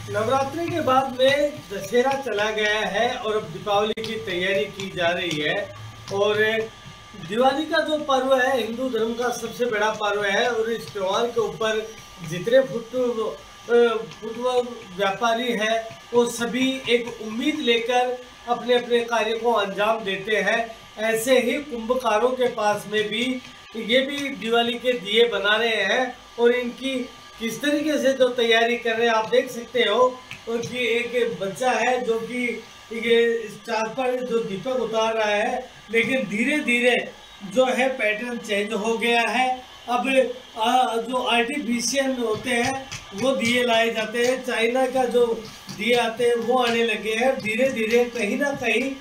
नवरात्रि के बाद में दशहरा चला गया है और अब दीपावली की तैयारी की जा रही है। और दिवाली का जो पर्व है हिंदू धर्म का सबसे बड़ा पर्व है और इस त्यौहार के ऊपर जितने फुटवेयर व्यापारी है वो सभी एक उम्मीद लेकर अपने अपने कार्य को अंजाम देते हैं। ऐसे ही कुंभकारों के पास में भी ये भी दिवाली के दिए बना रहे हैं और इनकी किस तरीके से जो तैयारी कर रहे हैं आप देख सकते हो। उनकी एक बच्चा है जो कि ये स्टार पर जो दीपक उतार रहा है, लेकिन धीरे धीरे जो है पैटर्न चेंज हो गया है। अब जो आर्टिफिशियल होते हैं वो दिए लाए जाते हैं, चाइना का जो दिए आते हैं वो आने लगे हैं। धीरे धीरे कहीं ना कहीं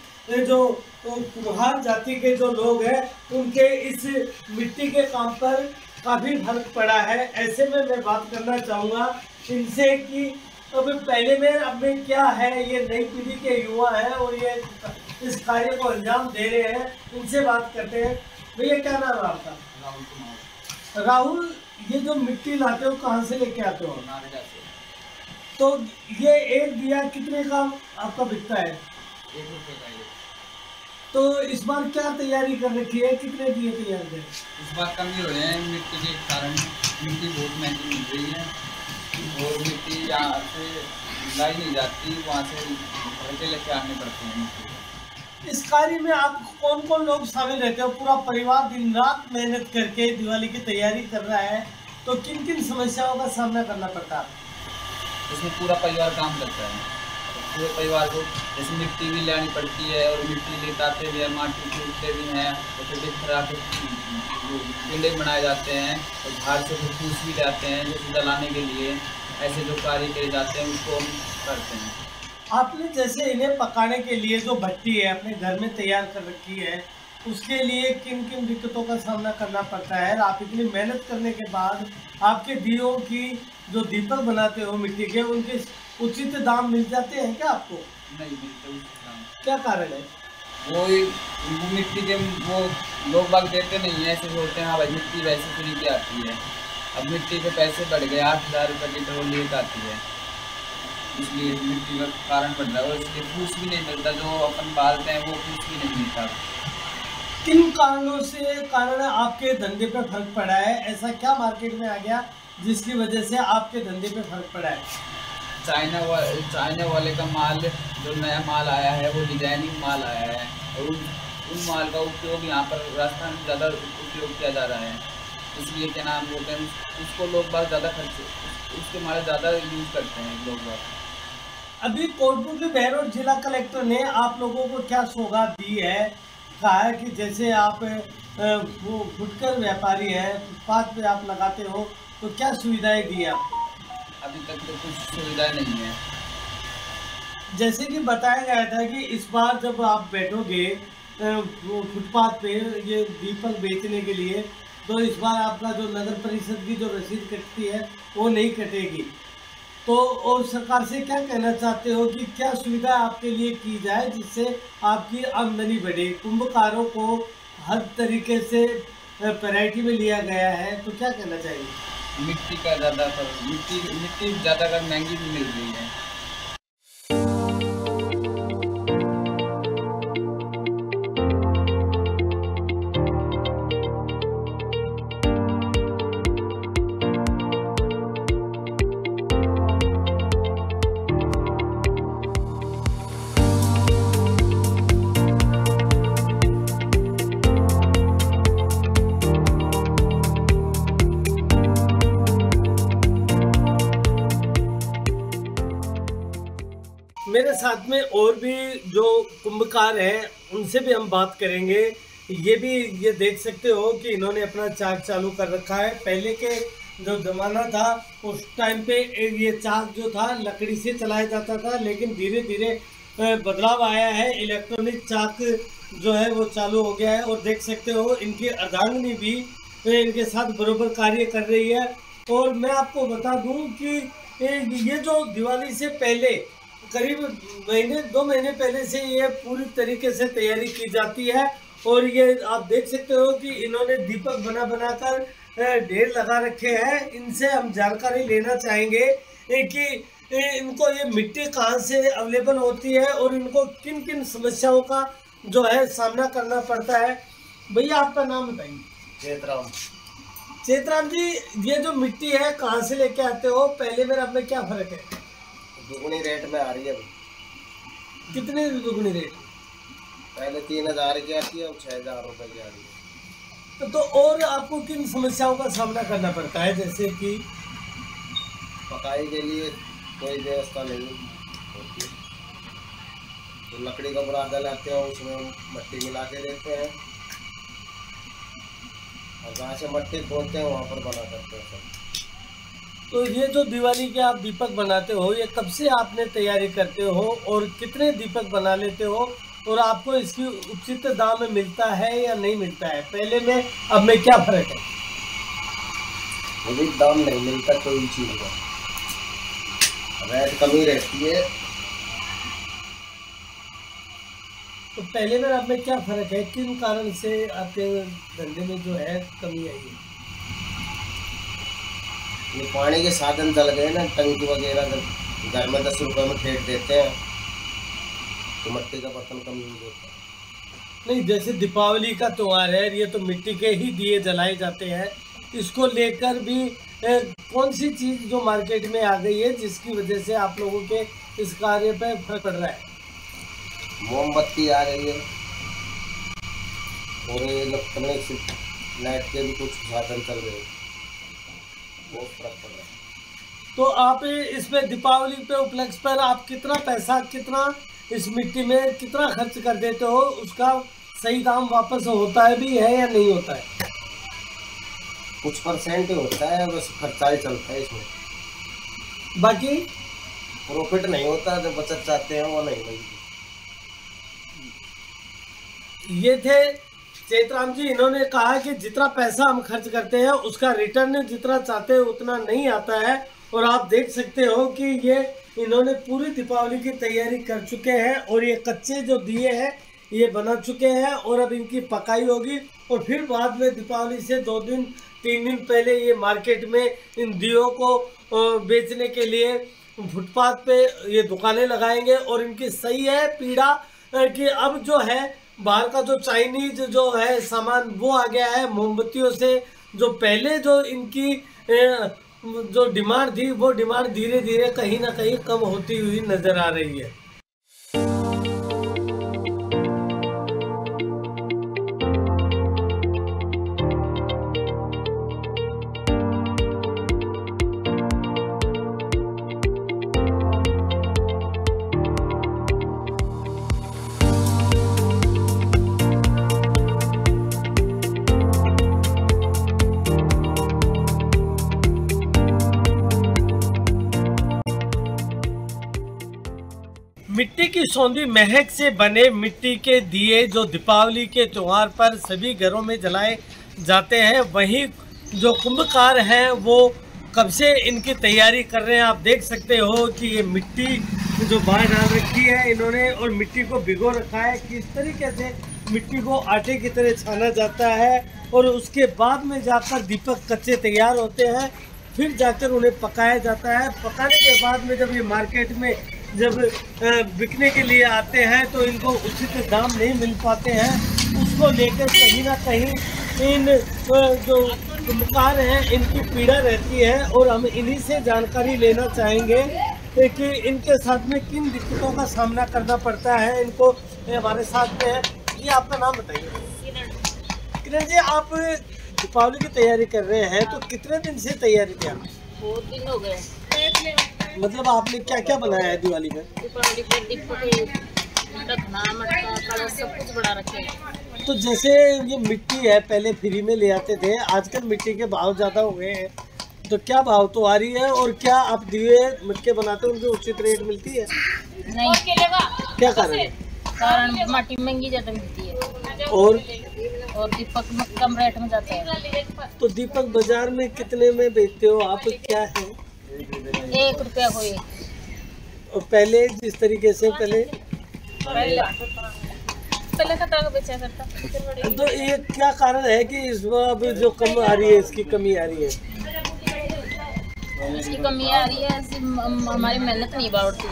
जो कुम्हार जाति के जो लोग हैं उनके इस मिट्टी के काम पर काफ़ी फर्क पड़ा है। ऐसे में मैं बात करना चाहूँगा इनसे कि अब पहले में अब में क्या है, ये नई पीढ़ी के युवा हैं और ये इस कार्य को अंजाम दे रहे हैं। इनसे बात करते हैं। भैया क्या नाम है आपका? राहुल कुमार। राहुल, ये जो मिट्टी लाते हो कहाँ से लेके आते हो? नारेगा से। तो ये एक दिया कितने का आपका बिकता है? 1 रुपये का ये। तो इस बार क्या तैयारी कर रखी है, कितने दिए तैयार करें? इस बार कम ही हो रहे हैं मिट्टी के कारण। मिट्टी बहुत महंगी मिल रही है और मिट्टी यहाँ से लाई नहीं जाती, वहाँ से भर के लेके आने पड़ते हैं मिट्टी। इस कार्य में आप कौन कौन लोग शामिल रहते हो? पूरा परिवार दिन रात मेहनत करके दिवाली की तैयारी कर रहा है, तो किन किन समस्याओं का सामना करना पड़ता है? इसमें पूरा परिवार काम करता है। पूरे परिवार को जैसे मिट्टी भी लानी पड़ती है और मिट्टी लेते आते भी है, माटी टूटते भी हैं और फिर इस तरह के पिंडे बनाए जाते हैं और बाहर से फिर फूस भी जाते हैं जैसे जलाने के लिए। ऐसे जो कार्य करे जाते हैं उसको हम करते हैं। आपने जैसे इन्हें पकाने के लिए जो भट्टी है अपने घर में तैयार कर रखी है, उसके लिए किन किन दिक्कतों का सामना करना पड़ता है? और आप इतनी मेहनत करने के बाद आपके दियों की जो दीपक बनाते हो मिट्टी के, उनके उचित दाम मिल जाते हैं क्या आपको? नहीं मिलते उस दाम। क्या कारण है? वो मिट्टी के वो लोग बाग देते नहीं है, ऐसे बोलते हैं हाँ भाई मिट्टी वैसे फ्री की आती है। अब मिट्टी के पैसे बढ़ गए, 8,000 रुपये की तो लेट आती है, इसलिए मिट्टी का कारण बढ़ रहा है। और इसलिए फूस भी नहीं मिलता, जो अपन पालते हैं वो फूस भी नहीं मिलता। किन कारणों से आपके धंधे पे फर्क पड़ा है? ऐसा क्या मार्केट में आ गया जिसकी वजह से आपके धंधे पे फर्क पड़ा है? चाइना वाले का माल, जो नया माल आया है वो डिजाइनिंग माल आया है और उन माल का उपयोग यहाँ पर राजस्थान में ज़्यादा उपयोग किया जा रहा है। इसलिए क्या नाम बोलते हैं उसको लोग बाग ज़्यादा खर्च, उसके माल ज़्यादा यूज़ करते हैं लोग बाग। अभी कोटपुर के बहरोड जिला कलेक्टर ने आप लोगों को क्या सौगात दी है? कहा है कि जैसे आप वो फुटकर व्यापारी हैं, फुटपाथ पे आप लगाते हो, तो क्या सुविधाएं दी आपको? अभी तक तो कुछ सुविधाएं नहीं है। जैसे कि बताया गया था कि इस बार जब आप बैठोगे वो फुटपाथ पे ये दीपक बेचने के लिए, तो इस बार आपका जो नगर परिषद की जो रसीद कटती है वो नहीं कटेगी। तो और सरकार से क्या कहना चाहते हो कि क्या सुविधा आपके लिए की जाए जिससे आपकी आमदनी बढ़े? कुंभकारों को हर तरीके से वैरायटी में लिया गया है, तो क्या कहना चाहिए? मिट्टी का ज़्यादा मिट्टी ज़्यादातर महंगी भी मिल रही है। मेरे साथ में और भी जो कुंभकार हैं उनसे भी हम बात करेंगे। ये भी ये देख सकते हो कि इन्होंने अपना चाक चालू कर रखा है। पहले के जो ज़माना था उस टाइम पे ये चाक जो था लकड़ी से चलाया जाता था, लेकिन धीरे धीरे बदलाव आया है, इलेक्ट्रॉनिक चाक जो है वो चालू हो गया है। और देख सकते हो इनकी अर्धांगिनी भी इनके साथ बराबर कार्य कर रही है। और मैं आपको बता दूं कि ये जो दिवाली से पहले करीब महीने 2 महीने पहले से ये पूरी तरीके से तैयारी की जाती है। और ये आप देख सकते हो कि इन्होंने दीपक बनाकर ढेर लगा रखे हैं। इनसे हम जानकारी लेना चाहेंगे कि इनको ये मिट्टी कहाँ से अवेलेबल होती है और इनको किन किन समस्याओं का जो है सामना करना पड़ता है। भैया आपका नाम बताइए। चेतराम। चेतराम जी, ये जो मिट्टी है कहाँ से लेके आते हो, पहले में अब में क्या फर्क है? दुगनी रेट में आ रही है। कितने दुगनी रेट? पहले 3000 की आती है, अब 6000 रुपये की आ रही है। तो और आपको किन समस्याओं का सामना करना पड़ता है? जैसे कि पकाई के लिए कोई व्यवस्था नहीं होती, तो लकड़ी का बुरादा लाते हैं, उसमें मट्टी मिला के देते हैं और जहाँ से मट्टी खोदते हैं वहाँ पर बना करते हैं सब। तो ये जो दिवाली के आप दीपक बनाते हो, ये कब से आपने तैयारी करते हो और कितने दीपक बना लेते हो और आपको इसकी उचित दाम में मिलता है या नहीं मिलता है? पहले में अब में क्या फर्क है? मुझे दाम नहीं मिलता कोई चीज़ का, रेट कमी रहती है। तो पहले में अब में क्या फर्क है? किन कारण से आपके धंधे में जो है कमी आई है? ये पानी के साधन चल गए ना, टंकी वगैरह घर में 10 रुपये में फेंक देते हैं, तो मिट्टी का बर्तन कम यूज होता है। नहीं, जैसे दीपावली का त्यौहार है, ये तो मिट्टी के ही दिए जलाए जाते हैं, इसको लेकर भी कौन सी चीज़ जो मार्केट में आ गई है जिसकी वजह से आप लोगों के इस कार्य पे फर्क पड़ रहा है? मोमबत्ती आ गई है और इलेक्ट्रॉनिक लाइट के भी कुछ साधन चल रहे हैं, बहुत फर्क पड़ रहा है। तो आप इसमें दीपावली पे उपलक्ष्य पर आप कितना पैसा, कितना इस मिट्टी में कितना खर्च कर देते हो? उसका सही दाम वापस होता है भी है या नहीं होता है? कुछ परसेंट ही होता है, बस खर्चा ही चलता है इसमें, बाकी प्रॉफिट नहीं होता। जो बचत चाहते हैं वो नहीं मिलती। ये थे चेतराम जी, इन्होंने कहा कि जितना पैसा हम खर्च करते हैं उसका रिटर्न जितना चाहते हैं उतना नहीं आता है। और आप देख सकते हो कि ये इन्होंने पूरी दीपावली की तैयारी कर चुके हैं और ये कच्चे जो दिए हैं ये बना चुके हैं और अब इनकी पकाई होगी और फिर बाद में दीपावली से 2 दिन 3 दिन पहले ये मार्केट में इन दियों को बेचने के लिए फुटपाथ पे ये दुकानें लगाएंगे। और इनकी सही है पीड़ा कि अब जो है बाहर का जो चाइनीज जो है सामान वो आ गया है। मोमबत्तियों से जो पहले जो इनकी जो डिमांड थी वो डिमांड धीरे धीरे कहीं ना कहीं कम होती हुई नजर आ रही है। मिट्टी की सौंधी महक से बने मिट्टी के दिए जो दीपावली के त्यौहार पर सभी घरों में जलाए जाते हैं, वहीं जो कुंभकार हैं वो कब से इनकी तैयारी कर रहे हैं। आप देख सकते हो कि ये मिट्टी जो बाहर डाल रखी है इन्होंने और मिट्टी को भिगो रखा है। किस तरीके से मिट्टी को आटे की तरह छाना जाता है और उसके बाद में जाकर दीपक कच्चे तैयार होते हैं, फिर जाकर उन्हें पकाया जाता है। पकाने के बाद में जब ये मार्केट में जब बिकने के लिए आते हैं तो इनको उचित दाम नहीं मिल पाते हैं। उसको लेकर कहीं ना कहीं इन जो कुंभकार हैं इनकी पीड़ा रहती है और हम इन्हीं से जानकारी लेना चाहेंगे कि इनके साथ में किन दिक्कतों का सामना करना पड़ता है। इनको हमारे साथ में है। ये आपका नाम बताइए। किरण जी, आप दीपावली की तैयारी कर रहे हैं तो कितने दिन से तैयारी की आप? 4 दिन हो गए। मतलब आपने क्या क्या बनाया है दिवाली में? दीपावली पे दीपक, रखना, मटका, कलश सब कुछ बना रखे हैं। तो जैसे ये मिट्टी है पहले फ्री में ले आते थे, आजकल मिट्टी के भाव ज़्यादा हो गए हैं, तो क्या भाव तो आ रही है और क्या आप दिए मटके बनाते हो उनकी उचित रेट मिलती है? नहीं, क्या कारण है? कारण माटी महंगी ज्यादा मिलती है और दीपक कम रेट में जाता है। तो दीपक बाजार में कितने में बेचते हो आप? क्या है? 1 रुपया कोई। और पहले जिस तरीके से पहले का बेचा करता। तो ये क्या कारण है कि इस बार अब जो कम आ रही है, इसकी कमी आ रही है? इसकी कमी आ रही है, हमारी मेहनत नहीं बढ़ती।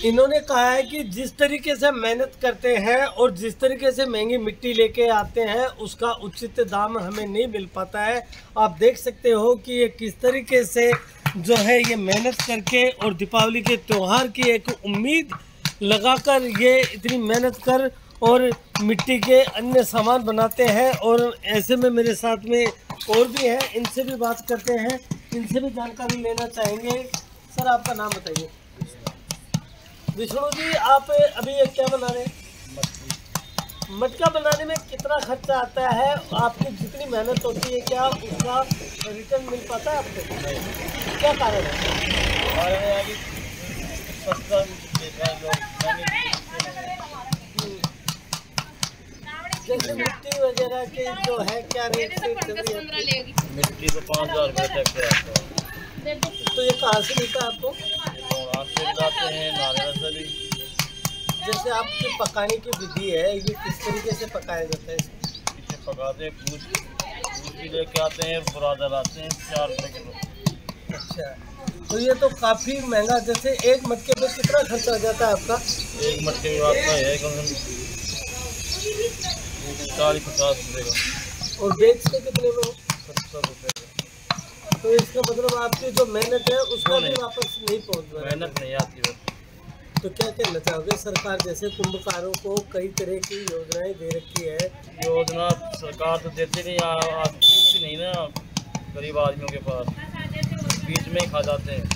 इन्होंने कहा है कि जिस तरीके से मेहनत करते हैं और जिस तरीके से महंगी मिट्टी लेके आते हैं उसका उचित दाम हमें नहीं मिल पाता है। आप देख सकते हो कि ये किस तरीके से जो है ये मेहनत करके और दीपावली के त्यौहार की एक उम्मीद लगाकर ये इतनी मेहनत कर और मिट्टी के अन्य सामान बनाते हैं। और ऐसे में मेरे साथ में और भी हैं, इनसे भी बात करते हैं, इनसे भी जानकारी लेना चाहेंगे। सर आपका नाम बताइए। विष्णु जी, आप अभी ये क्या बना रहे हैं? मटका बनाने में कितना खर्चा आता है? आपकी जितनी मेहनत होती है क्या उसका रिटर्न मिल पाता है आपको? क्या कारण है? जैसे मिट्टी वगैरह के जो है क्या रेट से चल रही है? मिट्टी तो 5,000 रुपये तक के आता है। तो ये कहाँ से मिलता है आपको? लाते हैं नारियल से भी। जैसे आपकी पकाने की विधि है, ये किस तरीके से पकाया जाता है? इसे पकाते हैं, दूध भी लेके आते हैं, बुरादा लाते हैं 4 रुपये किलो। अच्छा, तो ये तो काफ़ी महंगा। जैसे एक मटके पे कितना खर्चा आ जाता है आपका? एक मटके में आता है कम से कम 40-50 रुपये का। और बेचते कितने में हो? 70 रुपये का। तो इसका मतलब आपकी जो मेहनत है उसका भी वापस नहीं पहुँच रहा है। मेहनत नहीं आती बस। तो क्या कहना चाहोगे? सरकार जैसे कुंभकारों को कई तरह की योजनाएं दे रखी है। योजना सरकार तो देती नहीं, पूछती नहीं ना गरीब आदमियों के पास, बीच में ही खा जाते हैं।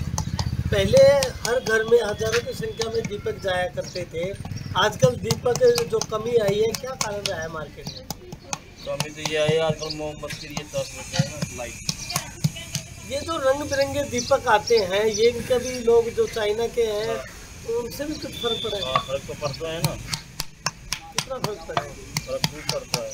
पहले हर घर में हजारों की संख्या में दीपक जाया करते थे, आजकल दीपक जो कमी आई है, क्या कारण रहा है मार्केट में? कमी तो ये है आजकल मोमबत्ती ये 10 रुपये है ना लाइट। ये जो रंग बिरंगे दीपक आते हैं, ये इनका भी लोग जो चाइना के हैं उनसे भी कुछ फर्क पड़ा है? फर्क तो पड़ता है ना। कितना फर्क पड़ा है? फर्क खूब पड़ता है।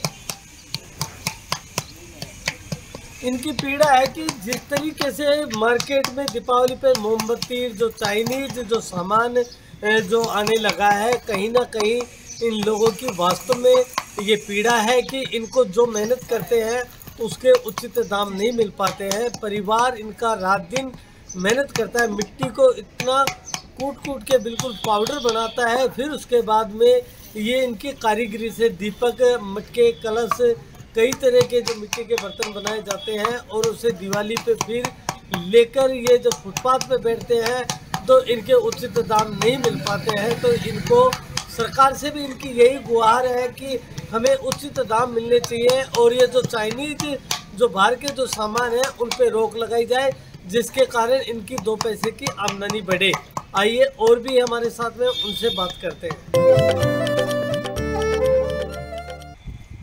इनकी पीड़ा है कि जिस तरीके से मार्केट में दीपावली पे मोमबत्ती जो चाइनीज जो सामान जो आने लगा है, कहीं ना कहीं इन लोगों की वास्तव में ये पीड़ा है कि इनको जो मेहनत करते हैं उसके उचित दाम नहीं मिल पाते हैं। परिवार इनका रात दिन मेहनत करता है, मिट्टी को इतना कूट के बिल्कुल पाउडर बनाता है, फिर उसके बाद में ये इनकी कारीगरी से दीपक, मटके, कलश, कई तरह के जो मिट्टी के बर्तन बनाए जाते हैं और उसे दिवाली पे फिर लेकर ये जो फुटपाथ पे बैठते हैं तो इनके उचित दाम नहीं मिल पाते हैं। तो इनको सरकार से भी इनकी यही गुहार है कि हमें उचित दाम मिलने चाहिए और ये जो चाइनीज जो बाहर के जो सामान है उन पे रोक लगाई जाए, जिसके कारण इनकी 2 पैसे की आमदनी बढ़े। आइए और भी हमारे साथ में उनसे बात करते हैं।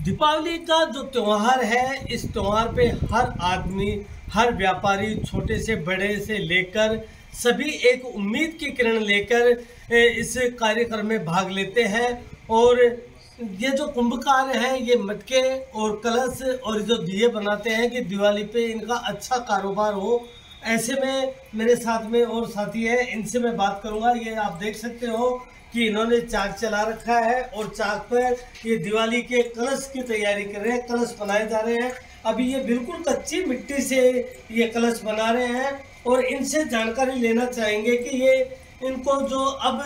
दीपावली का जो त्यौहार है, इस त्यौहार पे हर आदमी, हर व्यापारी, छोटे से बड़े से लेकर सभी एक उम्मीद की किरण लेकर इस कार्यक्रम में भाग लेते हैं। और ये जो कुंभकार हैं, ये मटके और कलश और जो दिए बनाते हैं कि दिवाली पे इनका अच्छा कारोबार हो। ऐसे में मेरे साथ में और साथी है, इनसे मैं बात करूंगा। ये आप देख सकते हो कि इन्होंने चाक चला रखा है और चाक पर ये दिवाली के कलश की तैयारी कर रहे हैं, कलश बनाए जा रहे हैं। अभी ये बिल्कुल कच्ची मिट्टी से ये कलश बना रहे हैं और इनसे जानकारी लेना चाहेंगे कि ये इनको जो अब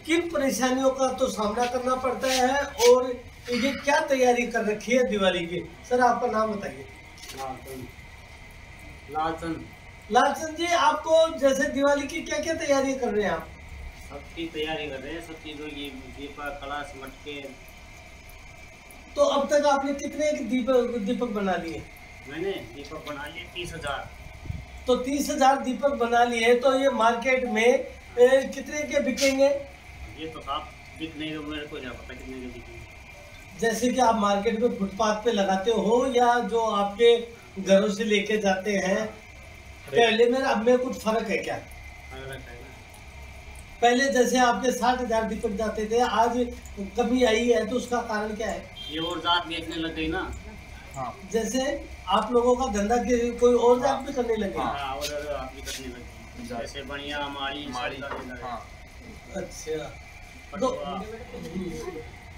किन परेशानियों का तो सामना करना पड़ता है और ये क्या तैयारी कर रखी है दिवाली की। सर आपका नाम बताइए। लालचंद जी, आपको जैसे दिवाली की क्या क्या तैयारी कर रहे हैं आप? सबकी तैयारी कर रहे हैं, सब चीज़ों की, दीपक, कलश, मटके। तो अब तक आपने कितने दीपक बना लिए? मैंने दीपक बना लिए 30,000। तो 30,000 दीपक बना लिए, तो ये मार्केट में कितने के बिकेंगे? ये तो साफ बिक नहीं, मेरे को क्या पता कितने के बिकेंगे। जैसे कि आप मार्केट में फुटपाथ पे लगाते हो या जो आपके घरों से लेके जाते हैं, पहले में अब में कुछ फर्क है क्या? पहले जैसे आपके 60,000 दीपक जाते थे, आज कमी आई है, तो उसका कारण क्या है? ये और जात बेचने लग गई ना। हाँ। जैसे आप लोगों का धंधा कोई और जात भी करने लगे। हाँ, और आप भी करने लगे, जैसे बढ़िया हमारी। हाँ। अच्छा,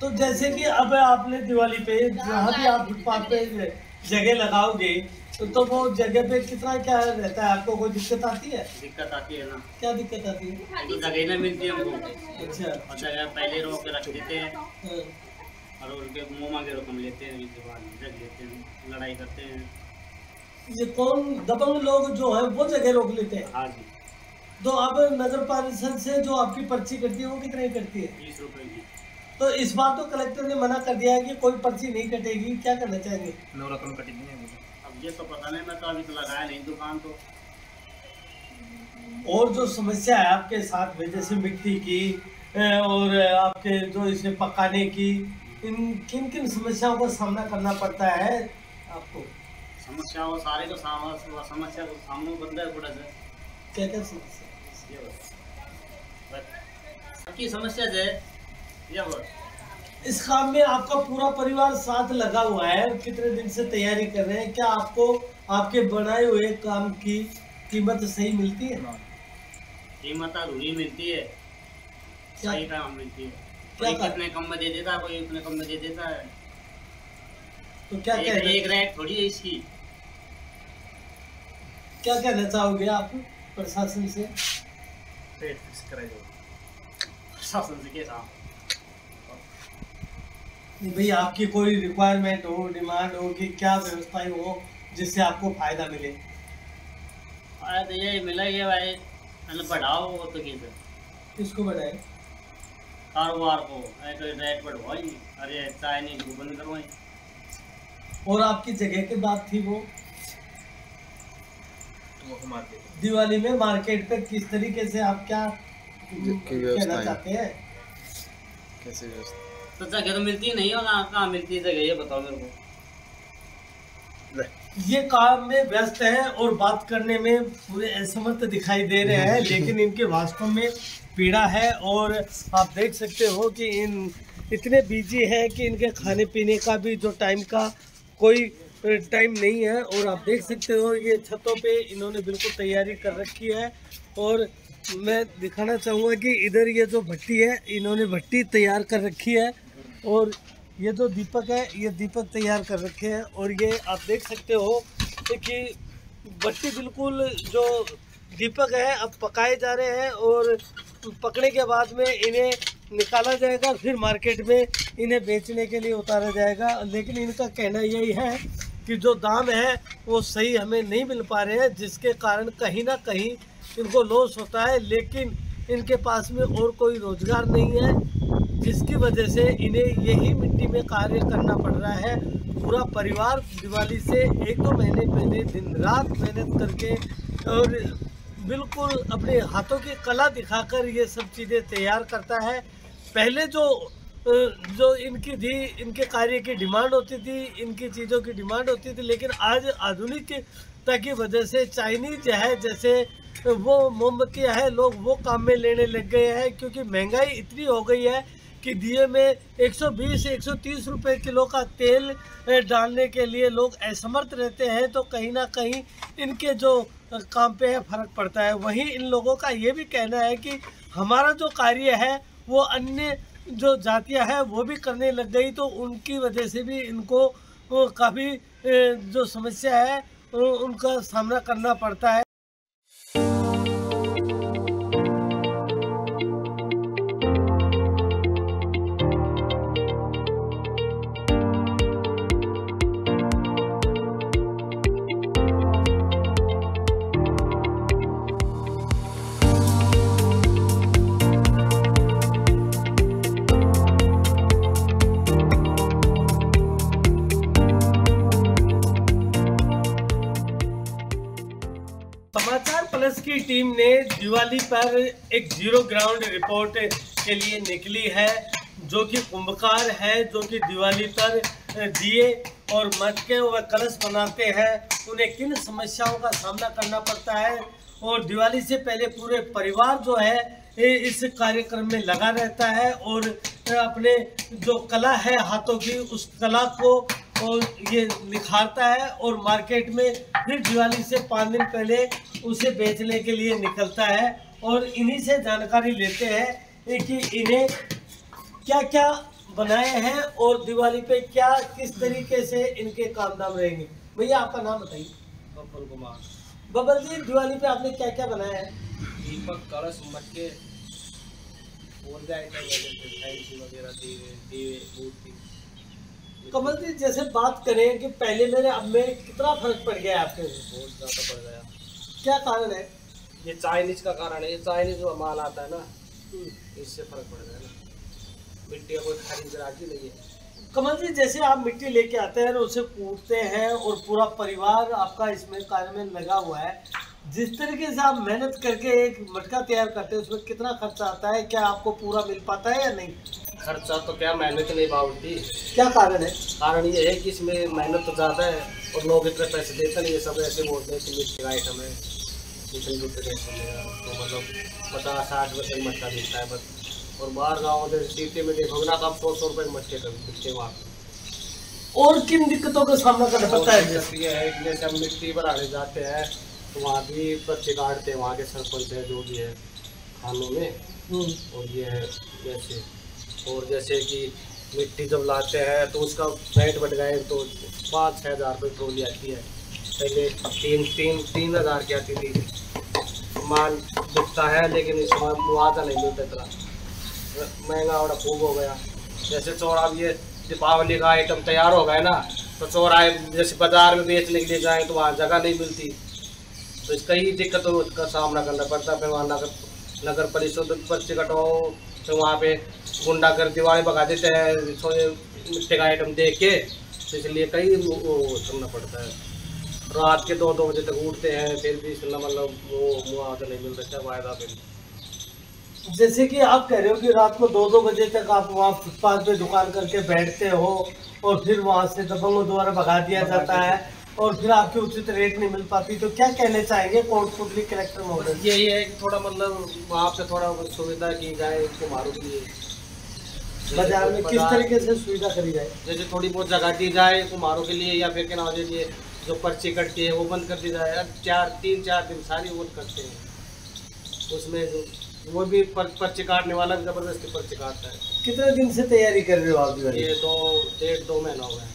तो जैसे कि अब आपने दिवाली पे जहाँ भी आप फुटपाथ पे जगह लगाओगे, तो वो जगह पे कितना क्या रहता है, आपको कोई दिक्कत आती है? दिक्कत आती है ना, क्या दिक्कत आती है? तो जगह नहीं मिलती हमको। अच्छा। और जगह पहले रोक के रख देते हैं हाँ। और उनके मुँह मांगे रकम लेते हैं, इसके बाद जग लेते हैं, लड़ाई करते हैं। ये कौन दबंग लोग जो है वो जगह रोक लेते हैं? हाँ जी। तो अब नगर पालिका से जो आपकी पर्ची कटती है वो कितनी कटती है? 20 रुपये की। तो इस बार तो कलेक्टर ने मना कर दिया है कि कोई पर्ची नहीं कटेगी, क्या करना चाहेंगे? नो रकम कटेगी नहीं मुझे। अब ये तो पता नहीं, मैं तो अभी तो लगाया नहीं दुकान तो। और जो समस्या है आपके साथ में, जैसे मिट्टी की और आपके जो इसे पकाने की, इन किन किन समस्याओं का सामना करना पड़ता है आपको? समस्याओं सारे को समस्या को सामने बंदा है थोड़ा सा। क्या क्या समस्या? ये बस सबकी समस्या है ये बस। इस काम में आपका पूरा परिवार साथ लगा हुआ है, कितने दिन से तैयारी कर रहे हैं? क्या आपको आपके बनाए हुए काम की कीमत सही मिलती है? कीमत अधूरी मिलती है, सही काम मिलती है। कोई कितने कम में दे देता है, कोई इतने कम में दे देता है। तो क्या एक रेट थोड़ी है इसकी। क्या कहना चाहोगे आप प्रशासन से? प्रशासन से कैसा? भाई आपकी कोई रिक्वायरमेंट हो, डिमांड हो कि क्या व्यवस्थाएं हो जिससे आपको फायदा मिले? तो ये मिलेगा भाई, मतलब बढ़ाओ वो तो कैसे? किसको बढ़ाए? कारोबार को रेट बढ़वाई, अरे चाय नहीं वो बंद करवाई। और आपकी जगह की बात थी वो दिवाली में मार्केट पे किस तरीके से आप क्या कहना चाहते हैं? कैसे व्यवस्था? तो जगह तो मिलती नहीं हो ना, कहाँ मिलती है जगह, ये बताओ मेरे को। ये काम में व्यस्त है और बात करने में पूरे असमर्थ दिखाई दे रहे हैं, लेकिन इनके वास्तव में पीड़ा है। और आप देख सकते हो कि इन इतने बिजी है कि इनके खाने पीने का भी जो टाइम का कोई टाइम नहीं है। और आप देख सकते हो ये छतों पे इन्होंने बिल्कुल तैयारी कर रखी है। और मैं दिखाना चाहूँगा कि इधर ये जो भट्टी है, इन्होंने भट्टी तैयार कर रखी है। और ये जो दीपक है, ये दीपक तैयार कर रखे हैं। और ये आप देख सकते हो कि भट्टी बिल्कुल जो दीपक है अब पकाए जा रहे हैं और पकने के बाद में इन्हें निकाला जाएगा, फिर मार्केट में इन्हें बेचने के लिए उतारा जाएगा। लेकिन इनका कहना यही है कि जो दाम है वो सही हमें नहीं मिल पा रहे हैं, जिसके कारण कहीं ना कहीं इनको लॉस होता है। लेकिन इनके पास में और कोई रोज़गार नहीं है, जिसकी वजह से इन्हें यही मिट्टी में कार्य करना पड़ रहा है। पूरा परिवार दिवाली से 1-2 महीने पहले दिन रात मेहनत करके और बिल्कुल अपने हाथों की कला दिखाकर ये सब चीज़ें तैयार करता है। पहले जो इनकी थी, इनके कार्य की डिमांड होती थी, इनकी चीज़ों की डिमांड होती थी, लेकिन आज आधुनिकता की वजह से चाइनीज है जैसे वो मोमबत्तियाँ है, लोग वो काम में लेने लग गए हैं। क्योंकि महंगाई इतनी हो गई है कि दिए में 120 से 130 रुपए किलो का तेल डालने के लिए लोग असमर्थ रहते हैं। तो कहीं ना कहीं इनके जो काम पे है फर्क पड़ता है। वहीं इन लोगों का ये भी कहना है कि हमारा जो कार्य है वो अन्य जो जातियां हैं वो भी करने लग गई, तो उनकी वजह से भी इनको काफ़ी जो समस्या है उनका सामना करना पड़ता है। समाचार प्लस की टीम ने दिवाली पर एक जीरो ग्राउंड रिपोर्ट के लिए निकली है, जो कि कुंभकार है, जो कि दिवाली पर दिए और मटके व कलश बनाते हैं, उन्हें किन समस्याओं का सामना करना पड़ता है। और दिवाली से पहले पूरे परिवार जो है इस कार्यक्रम में लगा रहता है और अपने जो कला है हाथों की, उस कला को और ये निखारता है और मार्केट में फिर दिवाली से 5 दिन पहले उसे बेचने के लिए निकलता है। और इन्हीं से जानकारी लेते हैं कि इन्हें क्या क्या बनाए हैं और दिवाली पे क्या किस तरीके से इनके काम दाम रहेंगे। भैया आपका नाम बताइए। प्रफुल्ल कुमार। बबल जी, दिवाली पे आपने क्या क्या बनाया है? दीपक, कलश, मटके और भी आइटम जैसे फैंसी वगैरह, दीवे, मूर्ति। कमल जी, जैसे बात करें कि पहले मेरे अब में कितना फर्क पड़ गया है आपके में? बहुत ज़्यादा बढ़ गया। क्या कारण है? ये चाइनीज का कारण है। ये चाइनीज जो माल आता है ना, इससे फर्क पड़ गया ना। मिट्टी का कोई खरीद राजी नहीं है। कमल जी, जैसे आप मिट्टी लेके आते हैं और उसे कूटते हैं और पूरा परिवार आपका इसमें कार्य में लगा हुआ है, जिस तरीके से आप मेहनत करके एक मटका तैयार करते हैं उसमें कितना खर्चा आता है? क्या आपको पूरा मिल पाता है या नहीं? खर्चा तो क्या, मेहनत नहीं बावती। क्या कारण है? कारण ये है कि इसमें मेहनत तो ज़्यादा है और लोग इतने पैसे देते नहीं है। सब ऐसे बोलते हैं कि मिट्टी का आइटम है, इतने रुपये कैसे मिलेगा, तो मतलब 50-60 रुपये का मटका मिलता है बस। और बाहर गाँव जैसे सिटी में देखोगे ना, तो आप 100 रुपये मटके का मिलते वहाँ। और किन दिक्कतों का सामना करना पड़ता है? ये है कि जैसे हम मिट्टी बनाने जाते हैं तो वहाँ भी पर्चे काटते हैं, वहाँ के सरपंच है जो भी है खानों में। और ये है जैसे, और जैसे कि मिट्टी जब लाते हैं तो उसका रेट बढ़ गए तो 5-6 हज़ार रुपये ट्रॉली आती है। पहले 3,000 की आती थी। माल बिकता है लेकिन इस समय मुआवजा नहीं मिलता, इतना महंगा और खूब हो गया। जैसे चौराहा, ये दीपावली का आइटम तैयार हो गए ना, तो चौराहे जैसे बाजार में बेचने के लिए जाएँ तो वहाँ जगह नहीं मिलती, तो इसका ही दिक्कतों का सामना करना पड़ता है। फिर वहाँ नगर परिषद पर्चे कटवाओ, फिर वहाँ पे गुंडागर्दी वाले भगा देते हैं थोड़े मिट्टी का आइटम देख के, तो इसलिए कई वो करना पड़ता है। रात के 2-2 बजे तक उठते हैं, फिर भी मतलब वो मुआवजा नहीं मिलता, क्या फायदा फिर। जैसे कि आप कह रहे हो कि रात को 2-2 बजे तक आप वहाँ फुटपाथ पे दुकान करके बैठते हो और फिर वहाँ से दबंगों द्वारा भगा दिया जाता है और फिर आपकी उचित रेट नहीं मिल पाती, तो क्या कहने चाहेंगे कोटपुतली कलेक्टर महोदय? यही है कि थोड़ा मतलब वहाँ पे थोड़ा सुविधा की जाए कुम्हारों के लिए। बाजार में किस तरीके से सुविधा करी जाए? जैसे थोड़ी बहुत जगह दी जाए कुम्हारों के लिए, या फिर क्या नाम है जो पर्ची कटती है वो बंद कर दी जाए। अब 3-4 दिन सारी वो करते हैं, उसमें जो वो भी पर्ची काटने वाला भी जबरदस्ती पर्ची काटता है। कितने दिन से तैयारी कर रहे हो आप? ये 1.5-2 महीना हो गया।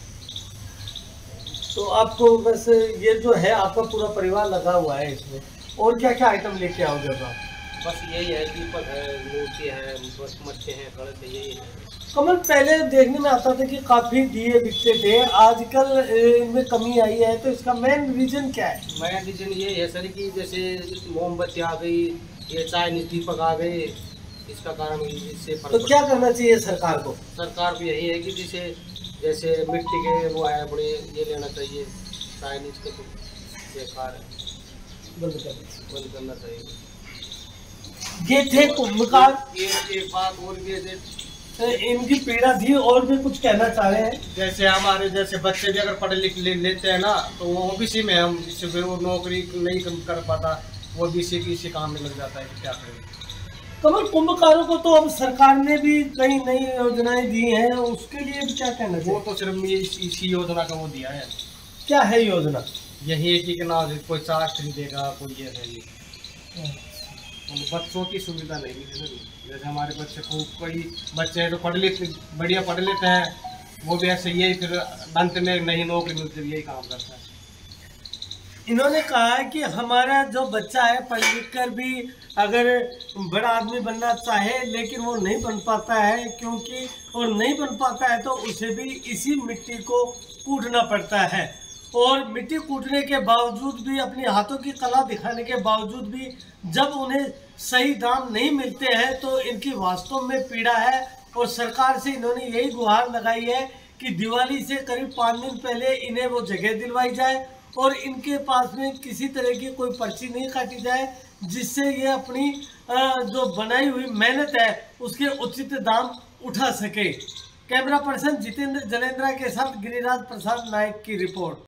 तो आपको बस ये जो है आपका पूरा परिवार लगा हुआ है इसमें, और क्या क्या आइटम लेके आओगे आप? बस यही है, दीपक है, मूर्ति है, बस मटके हैं, कलश है, यही है। कमल, पहले देखने में आता था कि काफ़ी दिए बिकते थे, आजकल इनमें कमी आई है, तो इसका मेन रीजन क्या है? मेन रीजन ये है सर कि जैसे मोमबत्ती आ गई, ये चाइनीज दीपक आ गए, इसका कारण इससे फर्क। तो क्या करना चाहिए सरकार को? सरकार को यही है कि जैसे मिट्टी के वो है बड़े, ये लेना चाहिए। चाइनीज के तो बेकार है, बंद करना चाहिए। ये थे कुंभकार। ये एक बात और भी है, इनकी पीड़ा थी, और भी कुछ कहना चाह रहे हैं? जैसे हमारे जैसे बच्चे भी अगर पढ़े लिख लेते हैं ना, तो वो ओबीसी में हम जिससे फिर वो नौकरी नहीं कर पाता, वो बीसी इसी काम में लग जाता है, कि क्या करें। कमल, कुंभकारों को तो अब सरकार ने भी कई नई योजनाएं दी हैं, उसके लिए भी क्या कहना चाहिए? वो तो सिर्फ इसी योजना का वो दिया है। क्या है योजना? यही है कि ना कोई चाकरी देगा, कोई ये है, बच्चों की सुविधा नहीं मिली। जैसे हमारे बच्चे को कोई बच्चे हैं तो बढ़िया पढ़ लेते हैं, वो भी ऐसे यही फिर अंत में नहीं नौकरी मिलती, यही काम करता है। इन्होंने कहा है कि हमारा जो बच्चा है पढ़ लिख कर भी अगर बड़ा आदमी बनना चाहे लेकिन वो नहीं बन पाता है, क्योंकि और नहीं बन पाता है तो उसे भी इसी मिट्टी को कूटना पड़ता है, और मिट्टी कूटने के बावजूद भी, अपने हाथों की कला दिखाने के बावजूद भी जब उन्हें सही दाम नहीं मिलते हैं तो इनकी वास्तव में पीड़ा है। और सरकार से इन्होंने यही गुहार लगाई है कि दिवाली से करीब 5 दिन पहले इन्हें वो जगह दिलवाई जाए और इनके पास में किसी तरह की कोई पर्ची नहीं काटी जाए, जिससे ये अपनी जो बनाई हुई मेहनत है उसके उचित दाम उठा सके। कैमरा पर्सन जितेंद्र जलेंद्रा के साथ गिरिराज प्रसाद नायक की रिपोर्ट।